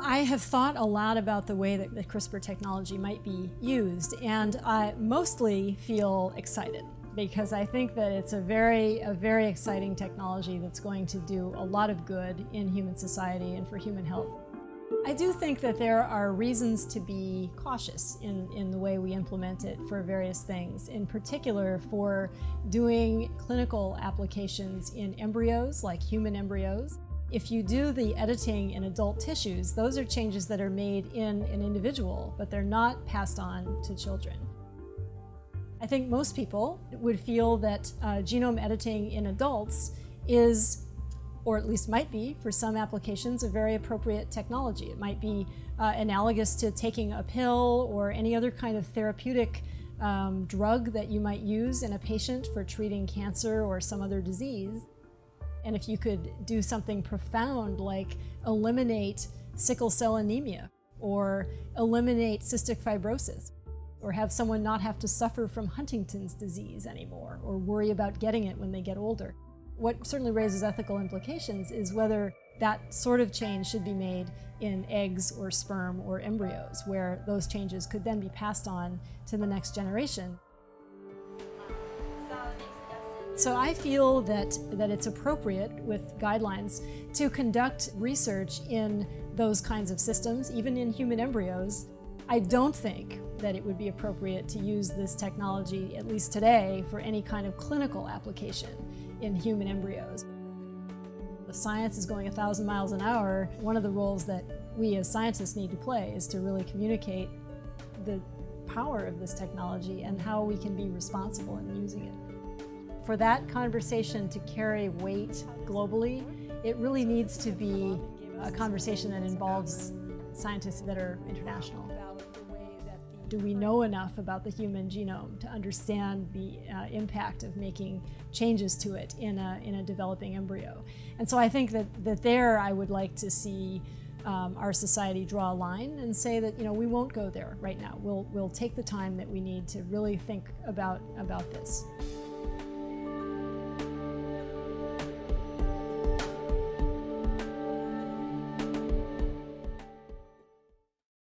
I have thought a lot about the way that the CRISPR technology might be used, and I mostly feel excited because I think that it's a very exciting technology that's going to do a lot of good in human society and for human health. I do think that there are reasons to be cautious in the way we implement it for various things, in particular for doing clinical applications in embryos, like human embryos. If you do the editing in adult tissues, those are changes that are made in an individual, but they're not passed on to children. I think most people would feel that genome editing in adults is, or at least might be, for some applications, a very appropriate technology. It might be analogous to taking a pill or any other kind of therapeutic drug that you might use in a patient for treating cancer or some other disease. And if you could do something profound like eliminate sickle cell anemia or eliminate cystic fibrosis, or have someone not have to suffer from Huntington's disease anymore or worry about getting it when they get older. What certainly raises ethical implications is whether that sort of change should be made in eggs or sperm or embryos, where those changes could then be passed on to the next generation. So I feel that it's appropriate with guidelines to conduct research in those kinds of systems, even in human embryos. I don't think that it would be appropriate to use this technology, at least today, for any kind of clinical application in human embryos. The science is going 1,000 miles an hour. One of the roles that we as scientists need to play is to really communicate the power of this technology and how we can be responsible in using it. For that conversation to carry weight globally, it really needs to be a conversation that involves scientists that are international. Do we know enough about the human genome to understand the impact of making changes to it in a developing embryo? And so I think that there I would like to see our society draw a line and say that, we won't go there right now. We'll take the time that we need to really think about this.